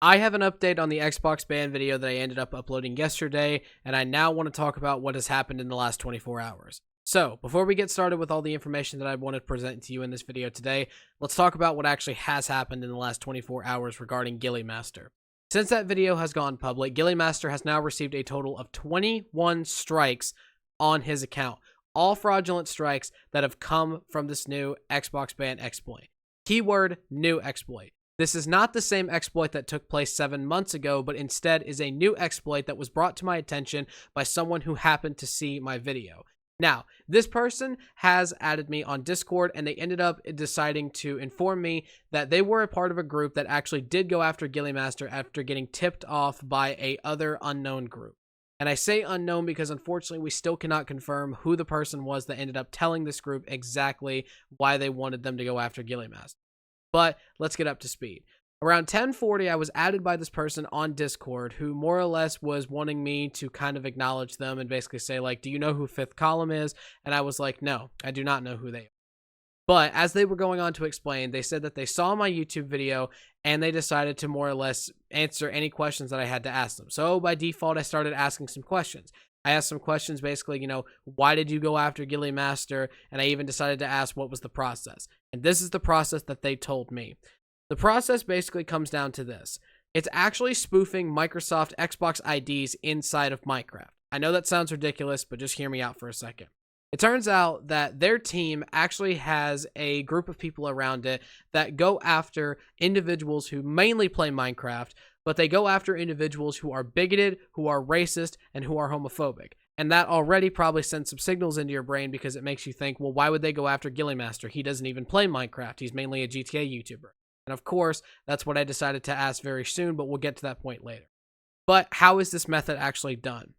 I have an update on the Xbox ban video that I ended up uploading yesterday, and I now want to talk about what has happened in the last 24 hours. So, before we get started with all the information that I want to present to you in this video today, let's talk about what actually has happened in the last 24 hours regarding Gilly Master. Since that video has gone public, Gilly Master has now received a total of 21 strikes on his account. All fraudulent strikes that have come from this new Xbox ban exploit. Keyword, new exploit. This is not the same exploit that took place 7 months ago, but instead is a new exploit that was brought to my attention by someone who happened to see my video. Now, this person has added me on Discord, and they ended up deciding to inform me that they were a part of a group that actually did go after Gilly Master after getting tipped off by a other unknown group. And I say unknown because unfortunately we still cannot confirm who the person was that ended up telling this group exactly why they wanted them to go after Gilly Master. But let's get up to speed. Around 10:40, I was added by this person on Discord who more or less was wanting me to kind of acknowledge them and basically say, like, do you know who Fifth Column is? And I was like, no, I do not know who they are. But as they were going on to explain, they said that they saw my YouTube video and they decided to more or less answer any questions that I had to ask them. So by default, I started asking some questions. I asked some questions basically, why did you go after Gilly Master? And I even decided to ask what was the process. And this is the process that they told me. The process basically comes down to this. It's actually spoofing Microsoft Xbox IDs inside of Minecraft. I know that sounds ridiculous, but just hear me out for a second. It turns out that their team actually has a group of people around it that go after individuals who mainly play Minecraft, but they go after individuals who are bigoted, who are racist, and who are homophobic. And that already probably sends some signals into your brain because it makes you think, well, why would they go after Gilly Master? He doesn't even play Minecraft. He's mainly a GTA YouTuber. And of course, that's what I decided to ask very soon, but we'll get to that point later. But how is this method actually done?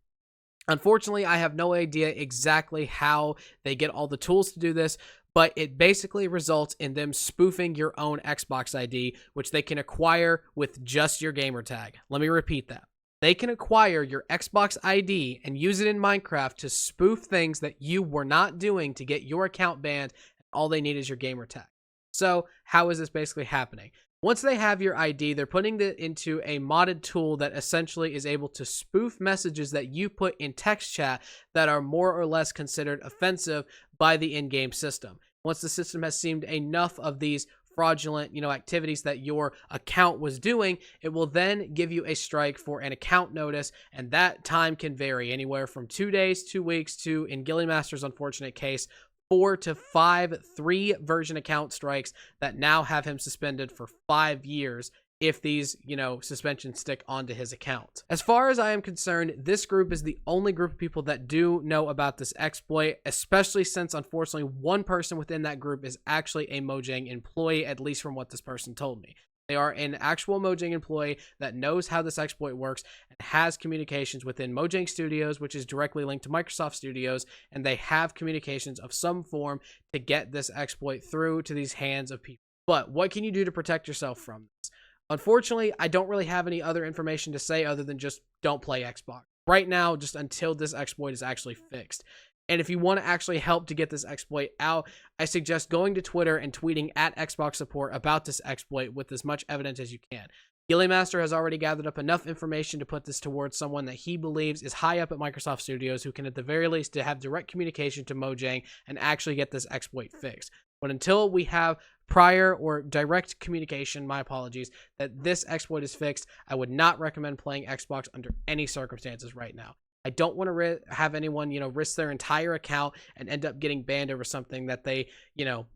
Unfortunately, I have no idea exactly how they get all the tools to do this, but it basically results in them spoofing your own Xbox ID, which they can acquire with just your gamer tag. Let me repeat that. They can acquire your Xbox ID and use it in Minecraft to spoof things that you were not doing to get your account banned, and all they need is your gamer tag. So, how is this basically happening? Once they have your ID, they're putting it into a modded tool that essentially is able to spoof messages that you put in text chat that are more or less considered offensive by the in-game system. Once the system has seen enough of these fraudulent, activities that your account was doing, it will then give you a strike for an account notice, and that time can vary anywhere from 2 days, 2 weeks to, in Gilly Master's unfortunate case, 4 to 5 3-version account strikes that now have him suspended for 5 years if these, suspensions stick onto his account. As far as I am concerned, this group is the only group of people that do know about this exploit, especially since, unfortunately, one person within that group is actually a Mojang employee, at least from what this person told me. They are an actual Mojang employee that knows how this exploit works and has communications within Mojang Studios, which is directly linked to Microsoft Studios, and they have communications of some form to get this exploit through to these hands of people. But what can you do to protect yourself from this? Unfortunately, I don't really have any other information to say other than just don't play Xbox. Right now, just until this exploit is actually fixed. And if you want to actually help to get this exploit out, I suggest going to Twitter and tweeting at Xbox support about this exploit with as much evidence as you can. Gilly Master has already gathered up enough information to put this towards someone that he believes is high up at Microsoft Studios who can at the very least to have direct communication to Mojang and actually get this exploit fixed. But until we have prior or direct communication, my apologies, that this exploit is fixed, I would not recommend playing Xbox under any circumstances right now. I don't want to have anyone, risk their entire account and end up getting banned over something that they,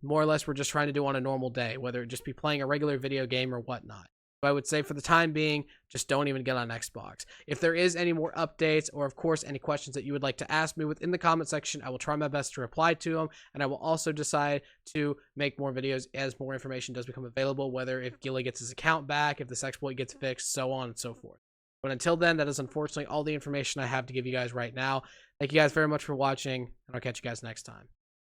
more or less were just trying to do on a normal day, whether it just be playing a regular video game or whatnot. So I would say for the time being, just don't even get on Xbox. If there is any more updates or, of course, any questions that you would like to ask me within the comment section, I will try my best to reply to them, and I will also decide to make more videos as more information does become available, whether if Gilly gets his account back, if this exploit gets fixed, so on and so forth. But until then, that is unfortunately all the information I have to give you guys right now. Thank you guys very much for watching, and I'll catch you guys next time.